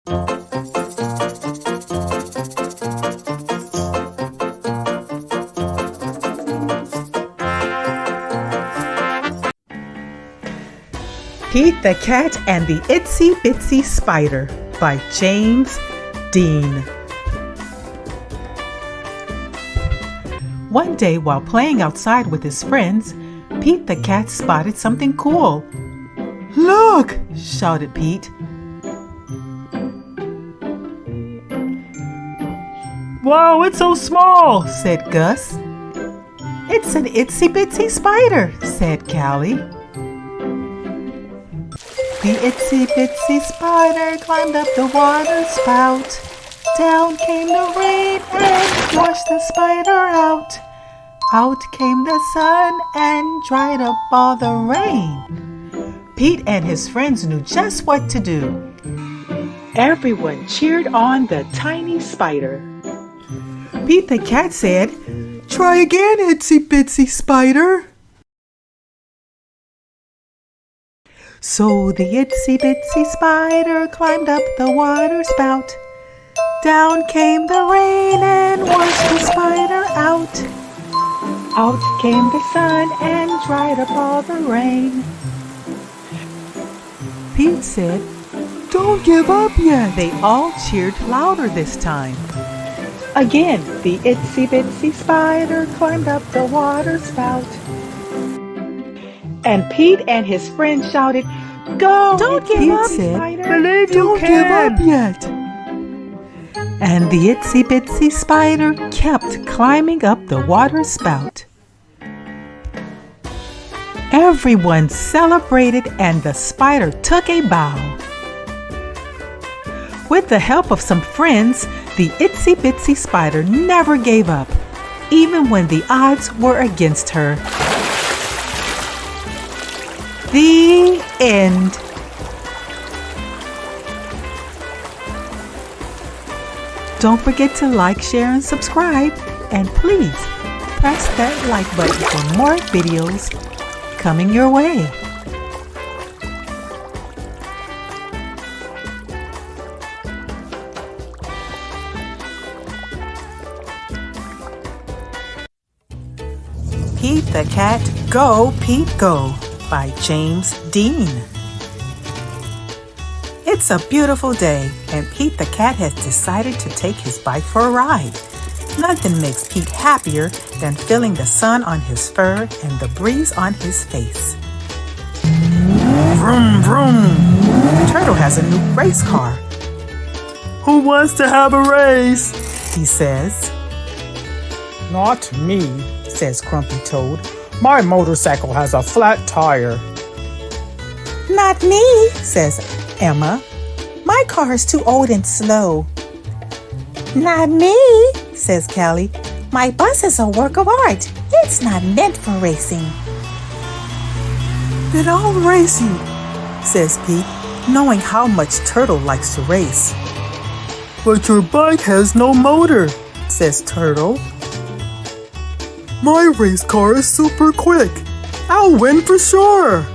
Pete the Cat and the Itsy Bitsy Spider by James Dean. One day while playing outside with his friends, Pete the Cat spotted something cool. "Look!" shouted Pete. "Wow, it's so small," said Gus. "It's an itsy bitsy spider," said Callie. The itsy bitsy spider climbed up the water spout. Down came the rain and washed the spider out. Out came the sun and dried up all the rain. Pete and his friends knew just what to do. Everyone cheered on the tiny spider. Pete the Cat said, "Try again, itsy bitsy spider." So the itsy bitsy spider climbed up the water spout. Down came the rain and washed the spider out. Out came the sun and dried up all the rain. Pete said, "Don't give up yet." They all cheered louder this time. Again, the itsy bitsy spider climbed up the water spout. And Pete and his friend shouted, "Go!" Don't give up, spider. Believe you can. Don't give up yet. And the itsy bitsy spider kept climbing up the water spout. Everyone celebrated and the spider took a bow. With the help of some friends, the itsy bitsy spider never gave up, even when the odds were against her. The end. Don't forget to like, share, and subscribe. And please press that like button for more videos coming your way. Pete the Cat, Go, Pete, Go by James Dean. It's a beautiful day, and Pete the Cat has decided to take his bike for a ride. Nothing makes Pete happier than feeling the sun on his fur and the breeze on his face. Vroom, vroom! Turtle has a new race car. "Who wants to have a race?" he says. "Not me," says Grumpy Toad. "My motorcycle has a flat tire." "Not me," says Emma. "My car is too old and slow." "Not me," says Callie. "My bus is a work of art. It's not meant for racing." "Then I'll race you," says Pete, knowing how much Turtle likes to race. "But your bike has no motor," says Turtle. "My race car is super quick. I'll win for sure."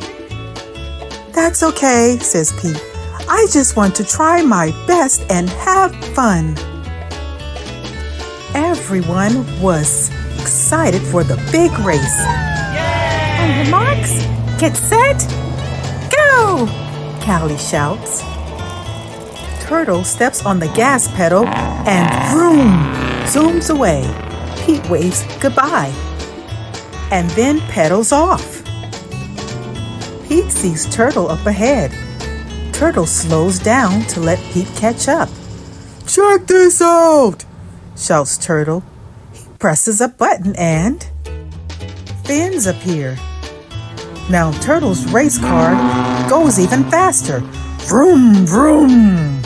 "That's okay," says Pete. "I just want to try my best and have fun." Everyone was excited for the big race. Yay! On your marks, get set, go! Callie shouts. Turtle steps on the gas pedal and vroom, zooms away. Pete waves goodbye and then pedals off. Pete sees Turtle up ahead. Turtle slows down to let Pete catch up. "Check this out!" shouts Turtle. He presses a button and fins appear. Now Turtle's race car goes even faster. Vroom, vroom!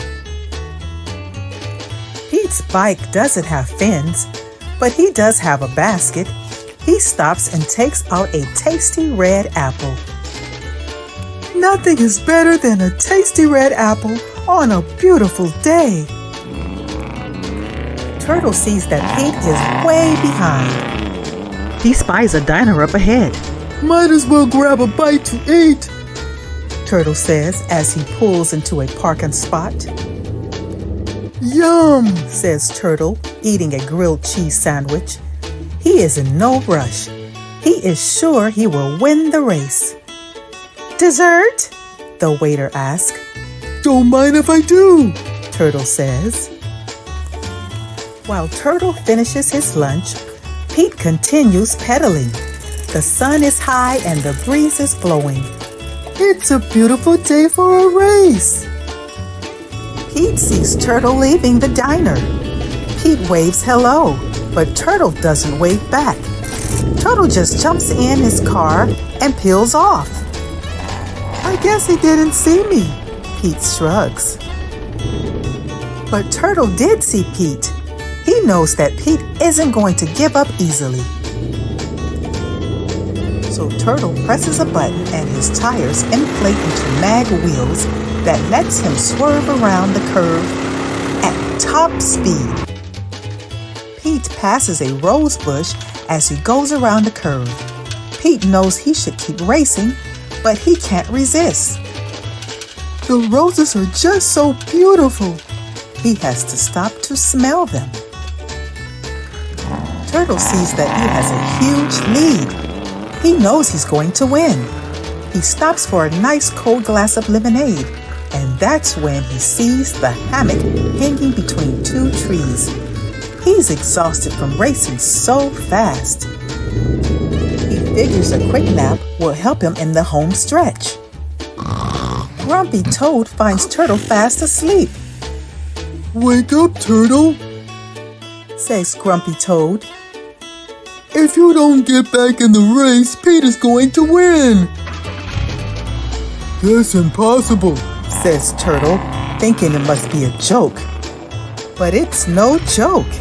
Pete's bike doesn't have fins, but he does have a basket. He stops and takes out a tasty red apple. Nothing is better than a tasty red apple on a beautiful day. Turtle sees that Pete is way behind. He spies a diner up ahead. "Might as well grab a bite to eat," Turtle says as he pulls into a parking spot. Yum, says Turtle, eating a grilled cheese sandwich. He is in no rush. He is sure he will win the race. Dessert? The waiter asks. Don't mind if I do, Turtle says. While Turtle finishes his lunch, Pete continues pedaling. The sun is high and the breeze is blowing. It's a beautiful day for a race. Pete sees Turtle leaving the diner. Pete waves hello, but Turtle doesn't wave back. Turtle just jumps in his car and peels off. I guess he didn't see me, Pete shrugs. But Turtle did see Pete. He knows that Pete isn't going to give up easily. So Turtle presses a button and his tires inflate into mag wheels that lets him swerve around the curve at top speed. Pete passes a rose bush as he goes around the curve. Pete knows he should keep racing, but he can't resist. The roses are just so beautiful. He has to stop to smell them. Turtle sees that he has a huge lead. He knows he's going to win. He stops for a nice cold glass of lemonade, and that's when he sees the hammock hanging between two trees. He's exhausted from racing so fast. He figures a quick nap will help him in the home stretch. Grumpy Toad finds Turtle fast asleep. Wake up, Turtle, says Grumpy Toad. If you don't get back in the race, Pete is going to win. That's impossible, says Turtle, thinking it must be a joke. But it's no joke.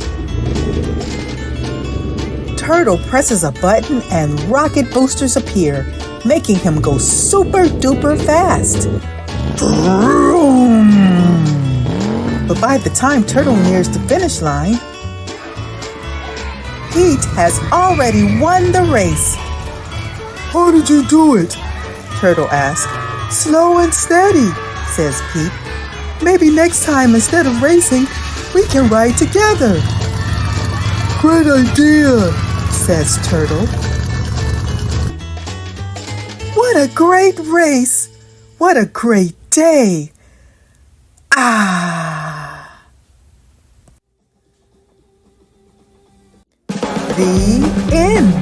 Turtle presses a button and rocket boosters appear, making him go super duper fast. Vroom! But by the time Turtle nears the finish line, Pete has already won the race. How did you do it? Turtle asks. Slow and steady, says Pete. Maybe next time, instead of racing, we can ride together. Great idea, says Turtle. What a great race! What a great day! The end.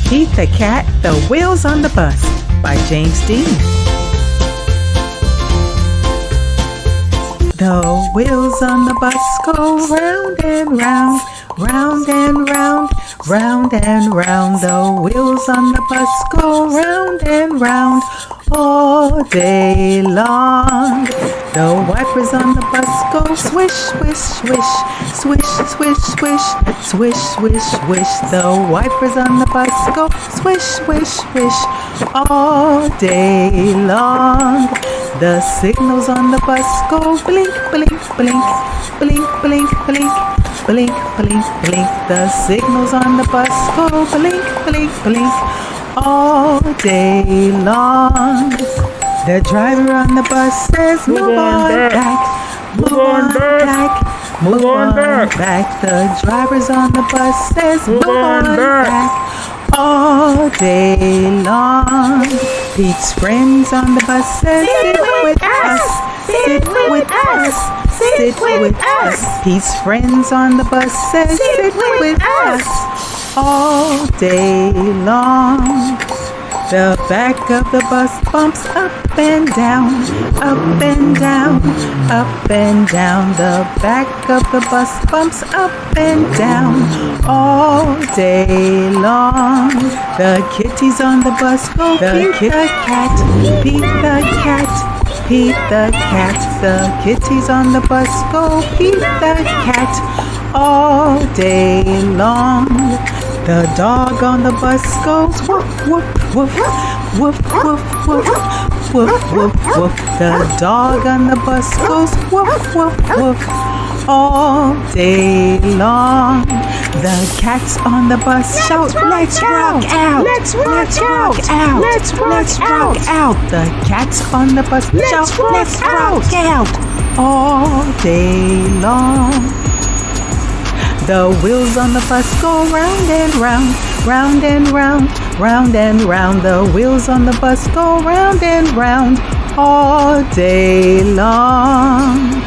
Pete the Cat, The Wheels on the Bus by James Dean. The wheels on the bus go round and round, round and round, round and round. The wheels on the bus go round and round all day long. The wipers on the bus go swish, swish, swish, swish, swish, swish, swish, swish, swish. The wipers on the bus go swish, swish, swish all day long. The signals on the bus go blink, blink, blink, blink, blink, blink, blink, blink, blink. The signals on the bus go blink, blink, blink all day long. The driver on the bus says, move on back, move on back, move on back. The drivers on the bus says, move on back all day long. Pete's friends on the bus says, sit with us, sit with us, sit with us. Pete's friends on the bus says, sit with us all day long. The back of the bus bumps up and down, up and down, up and down. The back of the bus bumps up and down all day long. The kitties on the bus go Pete the cat, Pete the cat, Pete the cat. The kitties on the bus go Pete the cat all day long. The dog on the bus goes woof, woof, woof, woof, woof, woof, woof, woof, woof. The dog on the bus goes woof, woof, woof all day long. The cats on the bus shout, let's rock out, let's rock out, let's rock out. The cats on the bus shout, let's rock out all day long. The wheels on the bus go round and round, round and round, round and round. The wheels on the bus go round and round all day long.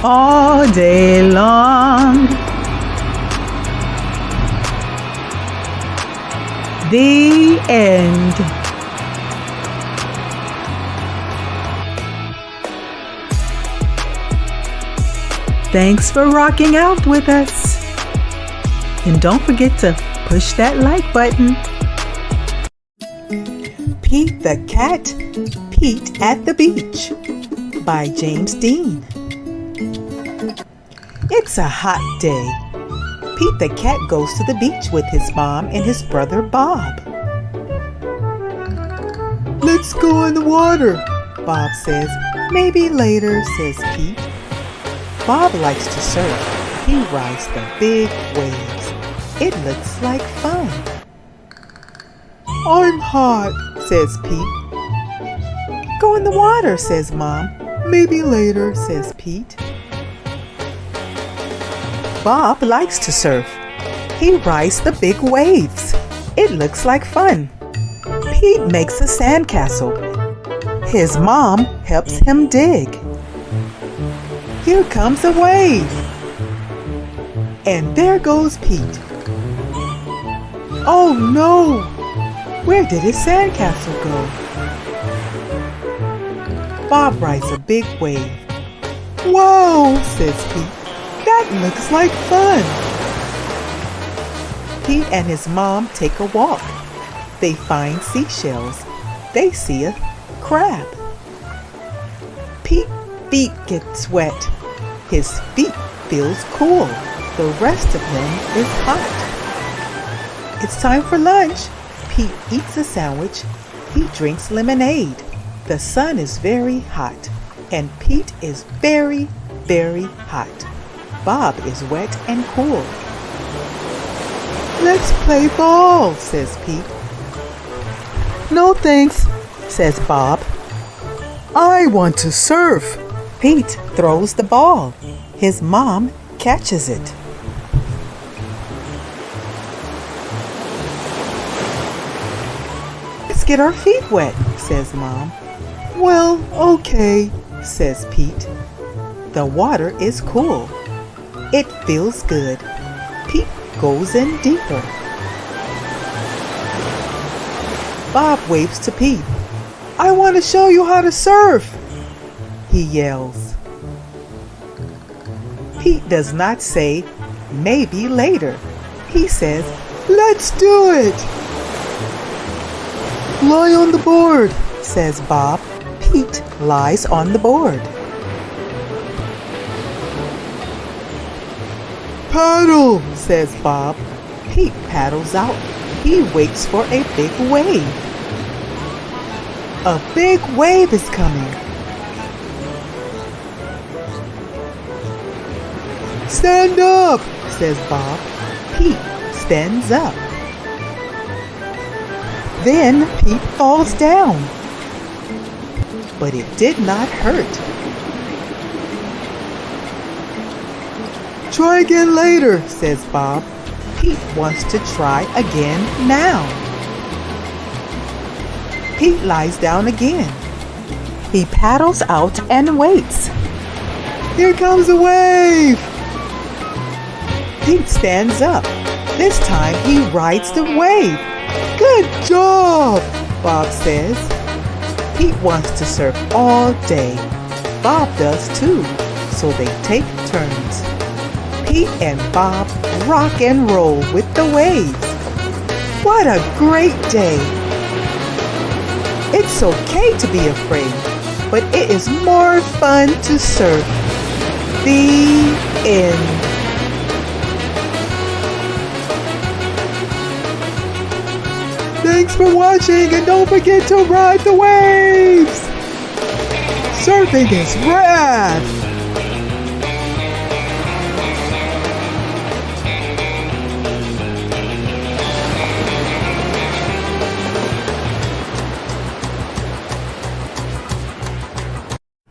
All day long. The end. Thanks for rocking out with us. And don't forget to push that like button. Pete the Cat, Pete at the Beach by James Dean. It's a hot day. Pete the Cat goes to the beach with his mom and his brother Bob. Let's go in the water, Bob says. Maybe later, says Pete. Bob likes to surf. He rides the big waves. It looks like fun. I'm hot, says Pete. Go in the water, says Mom. Maybe later, says Pete. Bob likes to surf. He rides the big waves. It looks like fun. Pete makes a sandcastle. His mom helps him dig. Here comes a wave. And there goes Pete. Oh no! Where did his sandcastle go? Bob rides a big wave. Whoa, says Pete. That looks like fun. Pete and his mom take a walk. They find seashells. They see a crab. Pete's feet get wet. His feet feels cool. The rest of him is hot. It's time for lunch. Pete eats a sandwich. He drinks lemonade. The sun is very hot, and Pete is very, very hot. Bob is wet and cool. Let's play ball, says Pete. No thanks, says Bob. I want to surf. Pete throws the ball. His mom catches it. Let's get our feet wet, says Mom. Well, okay, says Pete. The water is cool. It feels good. Pete goes in deeper. Bob waves to Pete. I want to show you how to surf, he yells. Pete does not say, maybe later. He says, let's do it. Lie on the board, says Bob. Pete lies on the board. Paddle, says Bob. Pete paddles out. He waits for a big wave. A big wave is coming. Stand up, says Bob. Pete stands up. Then Pete falls down. But it did not hurt. Try again later, says Bob. Pete wants to try again now. Pete lies down again. He paddles out and waits. Here comes a wave! Pete stands up. This time he rides the wave. Good job, Bob says. Pete wants to surf all day. Bob does too, so they take turns. Pete and Bob rock and roll with the waves. What a great day! It's okay to be afraid, but it is more fun to surf. The end. Thanks for watching, and don't forget to ride the waves! Surfing is rad!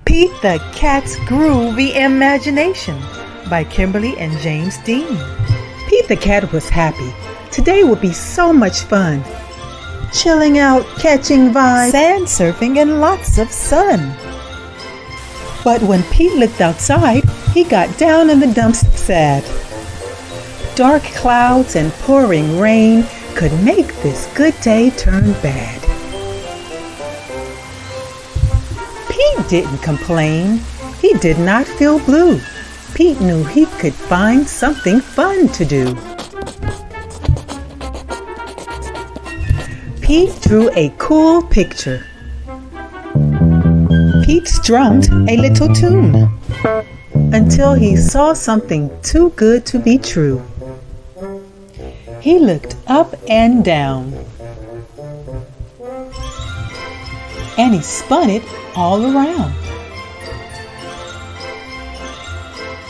Pete the Cat's Groovy Imagination by Kimberly and James Dean. Pete the Cat was happy. Today would be so much fun. Chilling out, catching vibes, sand surfing, and lots of sun. But when Pete looked outside, he got down in the dumps sad. Dark clouds and pouring rain could make this good day turn bad. Pete didn't complain. He did not feel blue. Pete knew he could find something fun to do. Pete drew a cool picture. Pete strummed a little tune until he saw something too good to be true. He looked up and down, and he spun it all around.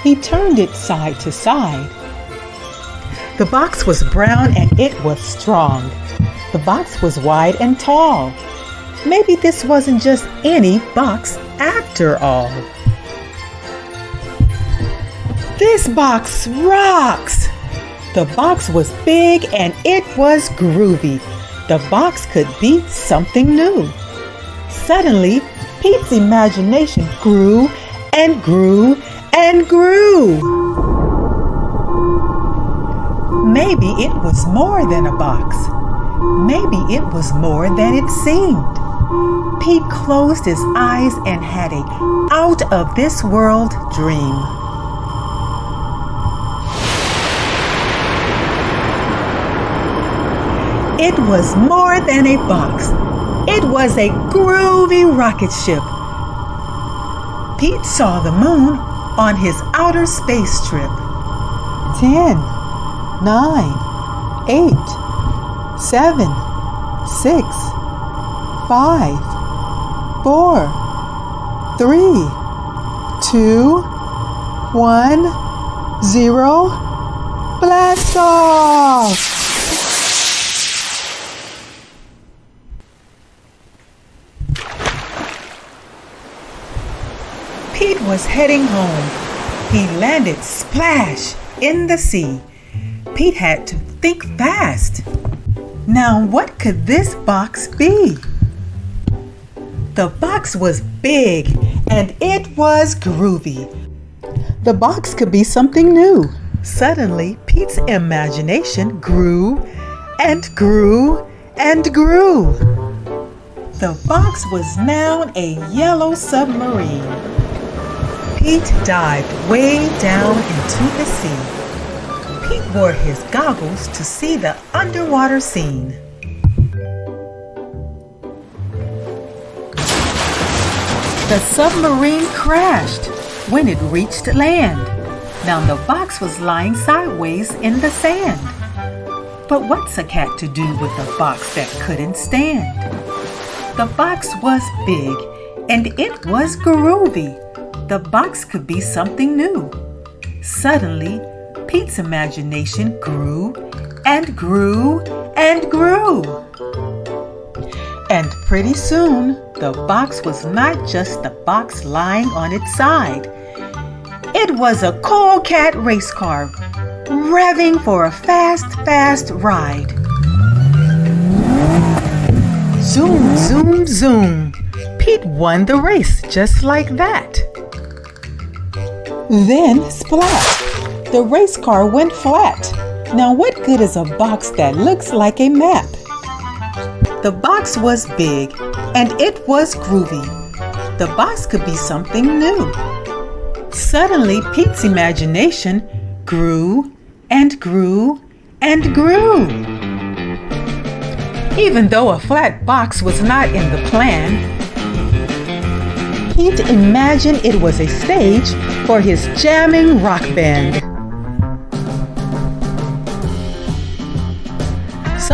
He turned it side to side. The box was brown and it was strong. The box was wide and tall. Maybe this wasn't just any box after all. This box rocks! The box was big and it was groovy. The box could be something new. Suddenly, Pete's imagination grew and grew and grew. Maybe it was more than a box. Maybe it was more than it seemed. Pete closed his eyes and had a out-of-this-world dream. It was more than a box. It was a groovy rocket ship. Pete saw the moon on his outer space trip. 10, 9, 8, 7, 6, 5, 4, 3, 2, 1, 0, blast off! Pete was heading home. He landed splash in the sea. Pete had to think fast. Now what could this box be? The box was big and it was groovy. The box could be something new. Suddenly, Pete's imagination grew and grew and grew. The box was now a yellow submarine. Pete dived way down into the sea. Pete wore his goggles to see the underwater scene. The submarine crashed when it reached land. Now the box was lying sideways in the sand. But what's a cat to do with a box that couldn't stand? The box was big and it was groovy. The box could be something new. Suddenly, Pete's imagination grew and grew and grew. And pretty soon, the box was not just the box lying on its side. It was a cool cat race car, revving for a fast, fast ride. Zoom, zoom, zoom. Pete won the race just like that. Then, splash! The race car went flat. Now what good is a box that looks like a map? The box was big and it was groovy. The box could be something new. Suddenly, Pete's imagination grew and grew and grew. Even though a flat box was not in the plan, Pete imagined it was a stage for his jamming rock band.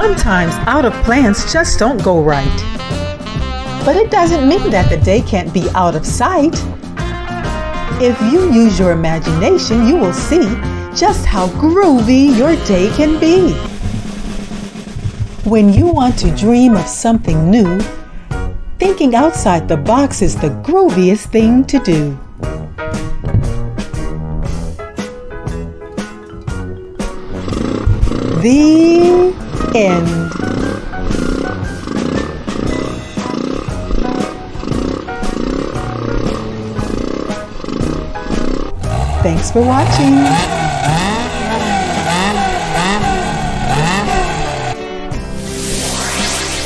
Sometimes out of plans just don't go right. But it doesn't mean that the day can't be out of sight. If you use your imagination, you will see just how groovy your day can be. When you want to dream of something new, thinking outside the box is the grooviest thing to do. The end. Thanks for watching.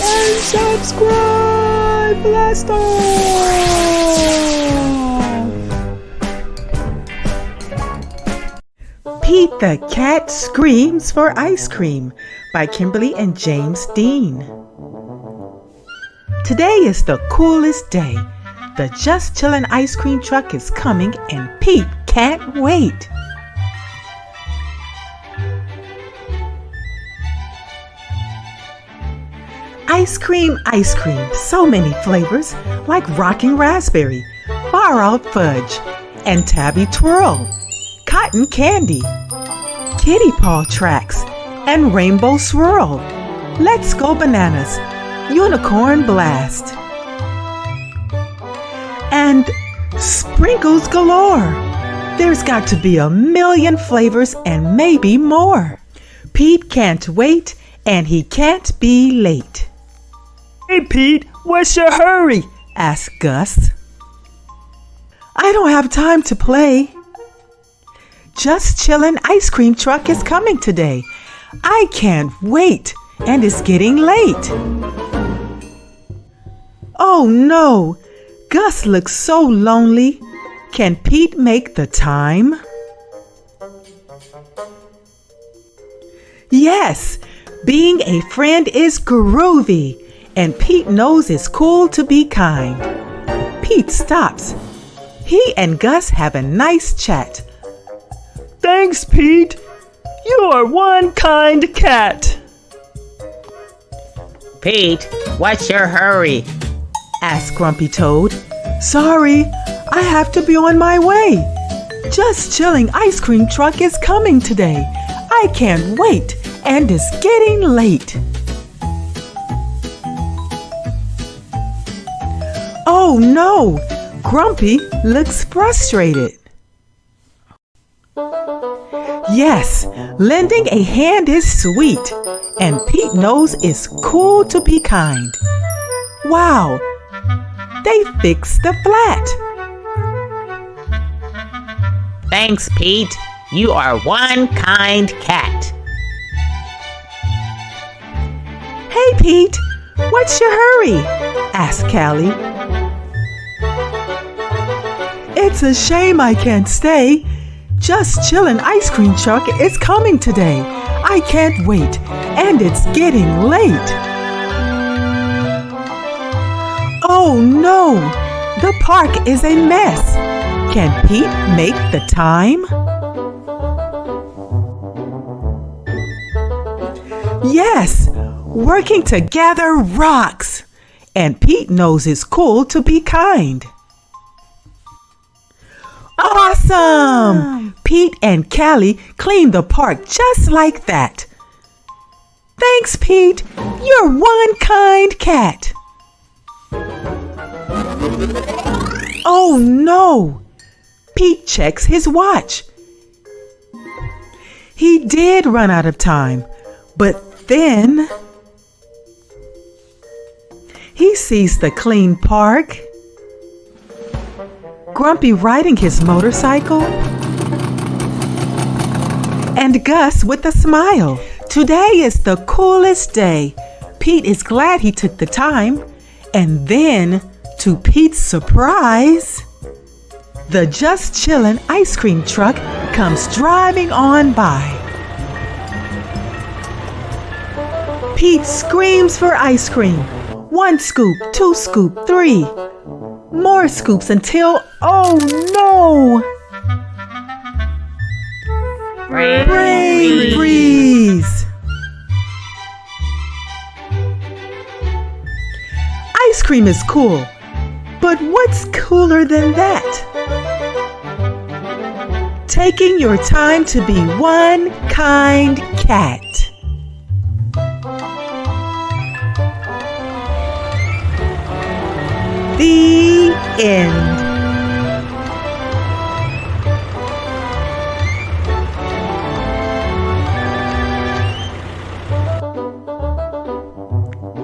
And subscribe, blast off. Pete the Cat Screams for Ice Cream by Kimberly and James Dean. Today is the coolest day. The Just Chillin' ice cream truck is coming and Pete can't wait. Ice cream, so many flavors like rocking raspberry, far out fudge, and tabby twirl, cotton candy, kitty paw tracks, and rainbow swirl. Let's go bananas, unicorn blast, and sprinkles galore. There's got to be a million flavors and maybe more. Pete can't wait and he can't be late. Hey Pete, what's your hurry? Asked Gus. I don't have time to play. Just Chillin' ice cream truck is coming today. I can't wait and it's getting late. Oh no, Gus looks so lonely. Can Pete make the time? Yes, being a friend is groovy, and Pete knows it's cool to be kind. Pete stops. He and Gus have a nice chat. Thanks, Pete. You are one kind cat. Pete, what's your hurry? Asked Grumpy Toad. Sorry, I have to be on my way. Just Chillin' ice cream truck is coming today. I can't wait, and it's getting late. Oh no, Grumpy looks frustrated. Yes, lending a hand is sweet, and Pete knows it's cool to be kind. Wow, they fixed the flat. Thanks, Pete. You are one kind cat. Hey, Pete, what's your hurry? Asked Callie. It's a shame I can't stay. Just Chillin' ice cream truck is coming today. I can't wait, and it's getting late. Oh no, the park is a mess. Can Pete make the time? Yes, working together rocks. And Pete knows it's cool to be kind. Awesome! Pete and Callie cleaned the park just like that. Thanks, Pete. You're one kind cat. Oh no! Pete checks his watch. He did run out of time, but then he sees the clean park, Grumpy riding his motorcycle, and Gus with a smile. Today is the coolest day. Pete is glad he took the time, and then, to Pete's surprise, the Just Chillin' ice cream truck comes driving on by. Pete screams for ice cream. 1 scoop, 2 scoop, 3. More scoops until, oh no! Brain freeze! ice cream is cool. But what's cooler than that? Taking your time to be one kind cat. The end.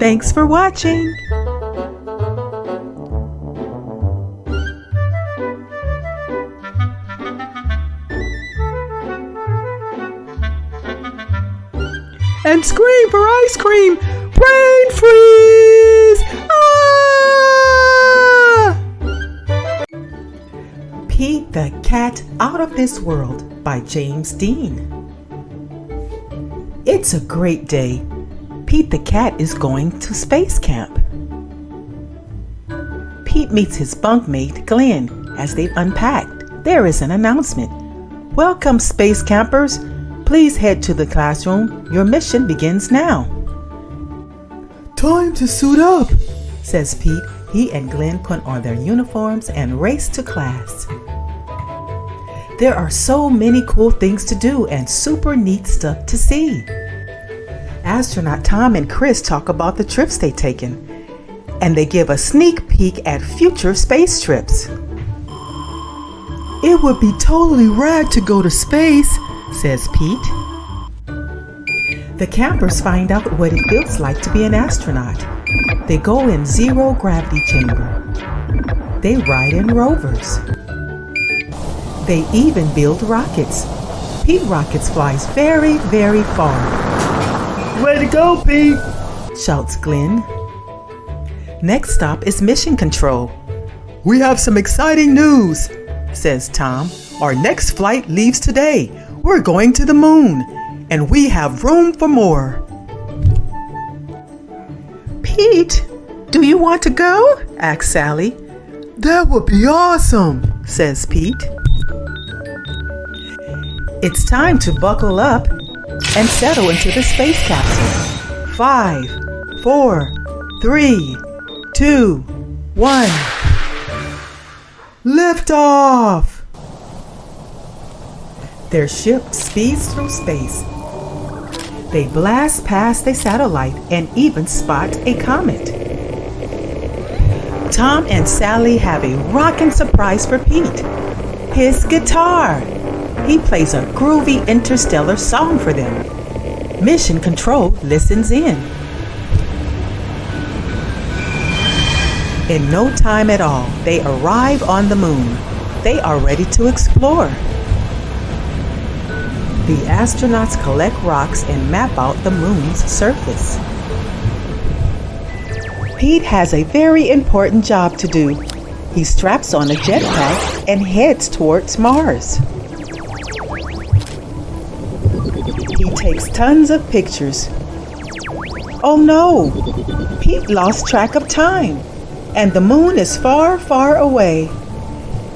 Thanks for watching. And scream for ice cream! Brain freeze! Ah! Pete the Cat Out of This World by James Dean. It's a great day. Pete the Cat is going to space camp. Pete meets his bunkmate Glenn as they've unpacked. There is an announcement. Welcome, space campers. Please head to the classroom. Your mission begins now. Time to suit up, Says Pete. He and Glenn put on their uniforms and race to class. There are so many cool things to do and super neat stuff to see. Astronaut Tom and Chris talk about the trips they've taken, and they give a sneak peek at future space trips. It would be totally rad to go to space, says Pete. The campers find out what it feels like to be an astronaut. They go in zero gravity chamber. They ride in rovers. They even build rockets. Pete Rockets flies very, very far. Way to go, Pete! Shouts Glenn. Next stop is mission control. We have some exciting news, Says Tom. Our next flight leaves today. We're going to the moon, and we have room for more. Pete, do you want to go? Asks Sally. That would be awesome, Says Pete. It's time to buckle up and settle into the space capsule. 5, 4, 3, 2, 1. Lift off! Their ship speeds through space. They blast past a satellite and even spot a comet. Tom and Sally have a rockin' surprise for Pete. His guitar. He plays a groovy interstellar song for them. Mission Control listens in. In no time at all, they arrive on the moon. They are ready to explore. The astronauts collect rocks and map out the moon's surface. Pete has a very important job to do. He straps on a jetpack and heads towards Mars. He takes tons of pictures. Oh no! Pete lost track of time, and the moon is far, far away.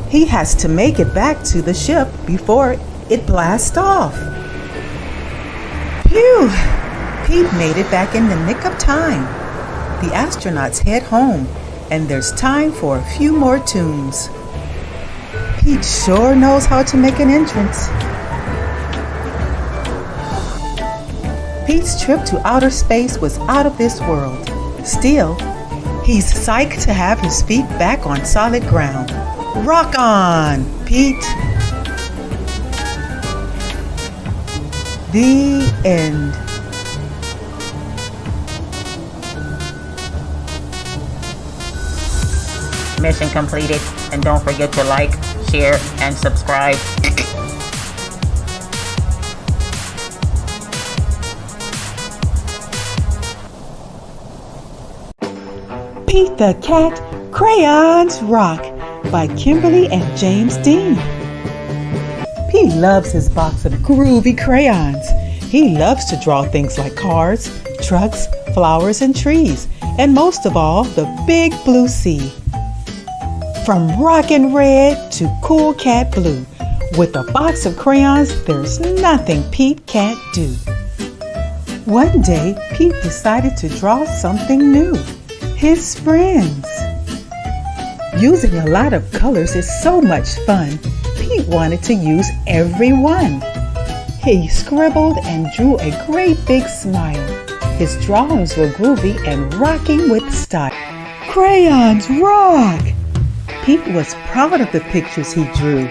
He has to make it back to the ship before it blasts off. Phew! Pete made it back in the nick of time. The astronauts head home, and there's time for a few more tunes. Pete sure knows how to make an entrance. Pete's trip to outer space was out of this world. Still, he's psyched to have his feet back on solid ground. Rock on, Pete! The end. Mission completed, and don't forget to like, share, and subscribe. Pete the Cat, Crayons Rock by Kimberly and James Dean. Pete loves his box of groovy crayons. He loves to draw things like cars, trucks, flowers, and trees, and most of all, the big blue sea. From rockin' red to cool cat blue, with a box of crayons, there's nothing Pete can't do. One day, Pete decided to draw something new. his friends. Using a lot of colors is so much fun. Pete wanted to use every one. He scribbled and drew a great big smile. His drawings were groovy and rocking with style. Crayons rock! Pete was proud of the pictures he drew.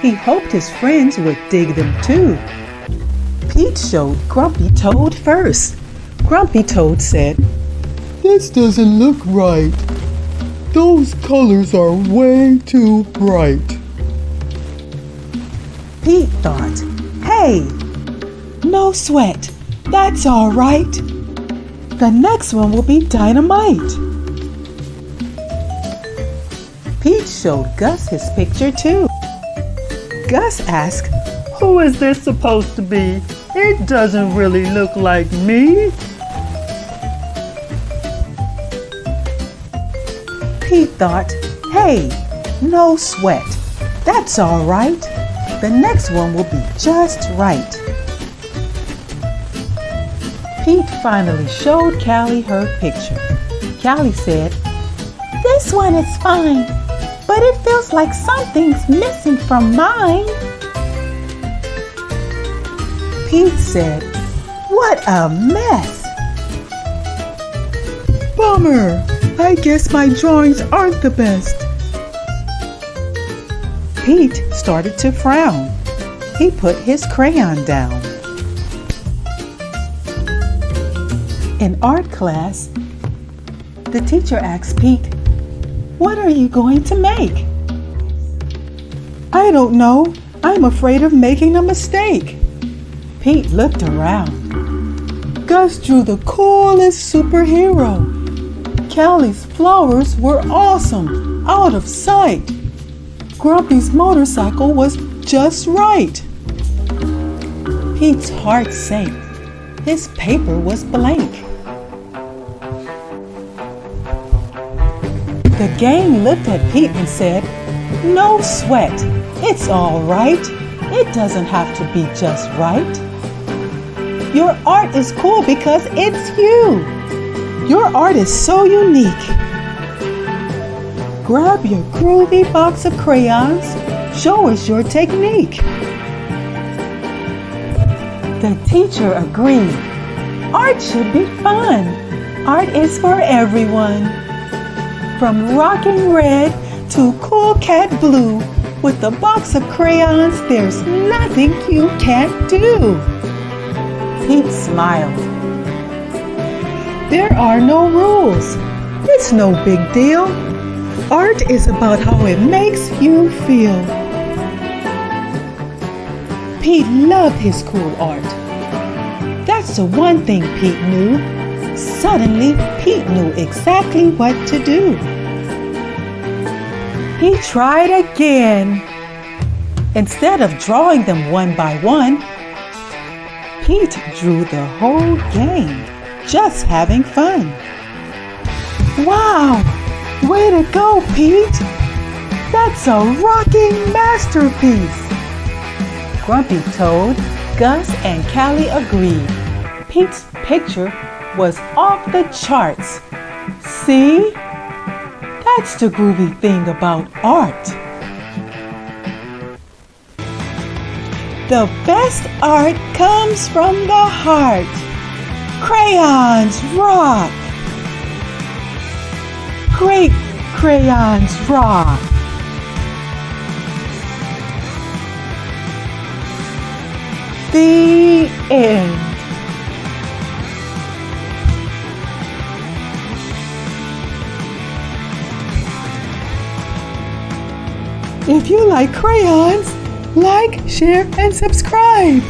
He hoped his friends would dig them too. Pete showed Grumpy Toad first. Grumpy Toad said, This doesn't look right. Those colors are way too bright. Pete thought, hey, no sweat, that's all right. The next one will be dynamite. Pete showed Gus his picture too. Gus asked, Who is this supposed to be? It doesn't really look like me. Pete thought, hey, no sweat, that's all right. The next one will be just right. Pete finally showed Callie her picture. Callie said, This one is fine, but it feels like something's missing from mine. Pete said, What a mess! Bummer! I guess my drawings aren't the best. Pete started to frown. He put his crayon down. In art class, the teacher asked Pete, What are you going to make? I don't know. I'm afraid of making a mistake. Pete looked around. Gus drew the coolest superhero. Callie's flowers were awesome, out of sight. Grumpy's motorcycle was just right. Pete's heart sank. His paper was blank. The gang looked at Pete and said, No sweat, it's all right. It doesn't have to be just right. Your art is cool because it's you. Your art is so unique. Grab your groovy box of crayons. Show us your technique. The teacher agreed. Art should be fun. Art is for everyone. From rocking red to cool cat blue, with a box of crayons, there's nothing you can't do. Pete smiled. There are no rules. It's no big deal. Art is about how it makes you feel. Pete loved his cool art. That's the one thing Pete knew. Suddenly, Pete knew exactly what to do. He tried again. Instead of drawing them one by one, Pete drew the whole gang, just having fun. Wow! Way to go, Pete! That's a rocking masterpiece! Grumpy Toad, Gus, and Callie agreed. Pete's picture was off the charts. See? That's the groovy thing about art. The best art comes from the heart. Crayons rock! Great crayons rock! The end. If you like crayons, like, share, and subscribe.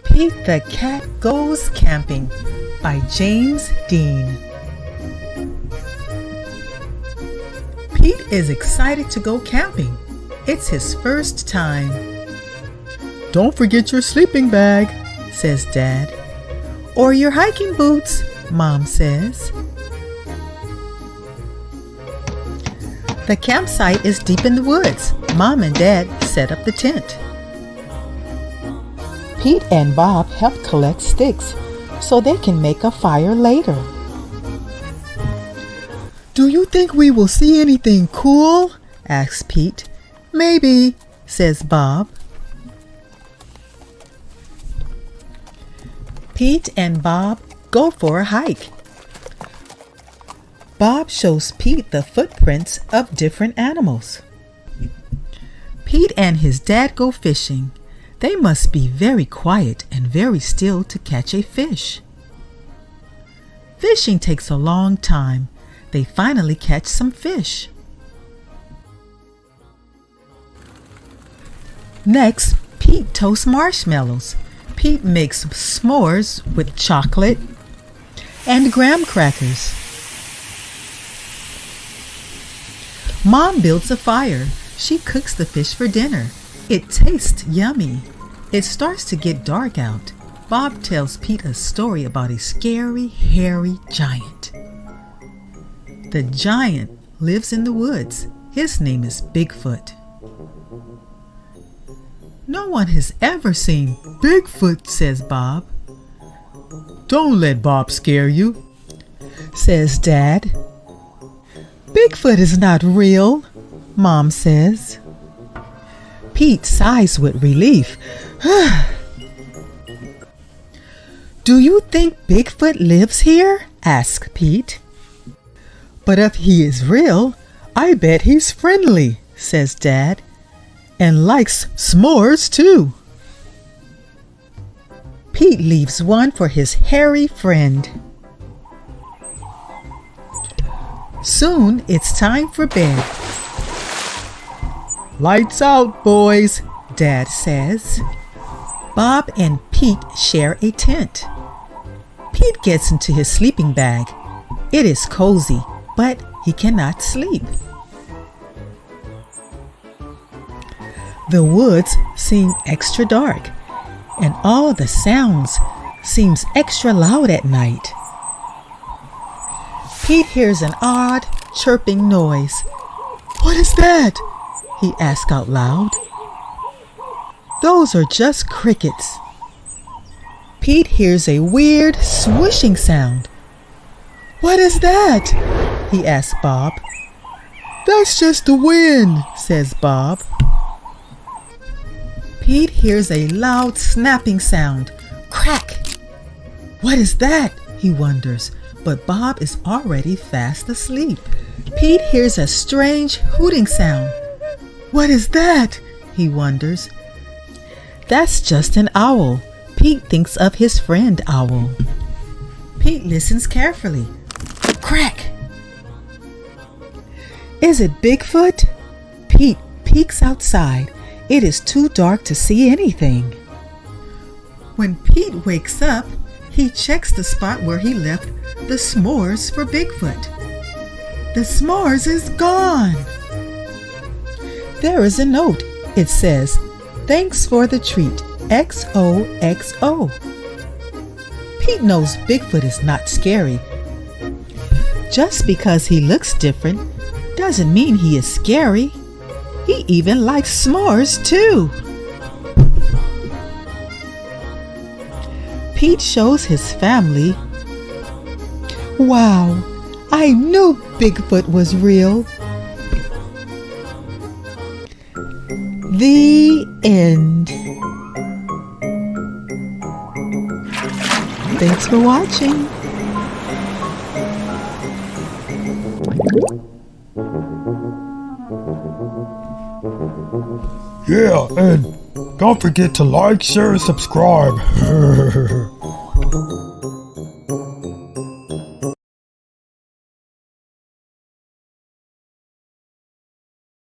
Pete the Cat Goes Camping by James Dean. Pete is excited to go camping. It's his first time. Don't forget your sleeping bag, says Dad. Or your hiking boots, Mom says. The campsite is deep in the woods. Mom and Dad set up the tent. Pete and Bob help collect sticks so they can make a fire later. Do you think we will see anything cool? Asks Pete. Maybe, says Bob. Pete and Bob go for a hike. Bob shows Pete the footprints of different animals. Pete and his dad go fishing. They must be very quiet and very still to catch a fish. Fishing takes a long time. They finally catch some fish. Next, Pete toasts marshmallows. Pete makes s'mores with chocolate and graham crackers. Mom builds a fire. She cooks the fish for dinner. It tastes yummy. It starts to get dark out. Bob tells Pete a story about a scary, hairy giant. The giant lives in the woods. His name is Bigfoot. No one has ever seen Bigfoot, says Bob. Don't let Bob scare you, says Dad. Bigfoot is not real, Mom says. Pete sighs with relief. Do you think Bigfoot lives here? asks Pete. But if he is real, I bet he's friendly, says Dad, and likes s'mores too. Pete leaves one for his hairy friend. Soon it's time for bed. Lights out, boys, Dad says. Bob and Pete share a tent. Pete gets into his sleeping bag. It is cozy, but he cannot sleep. The woods seem extra dark, and all the sounds seems extra loud at night. Pete hears an odd chirping noise. What is that? He asks out loud. Those are just crickets. Pete hears a weird swishing sound. What is that? He asks Bob. That's just the wind, says Bob. Pete hears a loud snapping sound. Crack! What is that? He wonders, but Bob is already fast asleep. Pete hears a strange hooting sound. What is that? He wonders. That's just an owl. Pete thinks of his friend Owl. Pete listens carefully. Crack! Is it Bigfoot? Pete peeks outside. It is too dark to see anything. When Pete wakes up, he checks the spot where he left the s'mores for Bigfoot. The s'mores is gone. There is a note. It says, "Thanks for the treat, XOXO." Pete knows Bigfoot is not scary. Just because he looks different doesn't mean he is scary. He even likes s'mores too. Pete shows his family. Wow, I knew Bigfoot was real. The end. Thanks for watching. Yeah, and don't forget to like, share, and subscribe.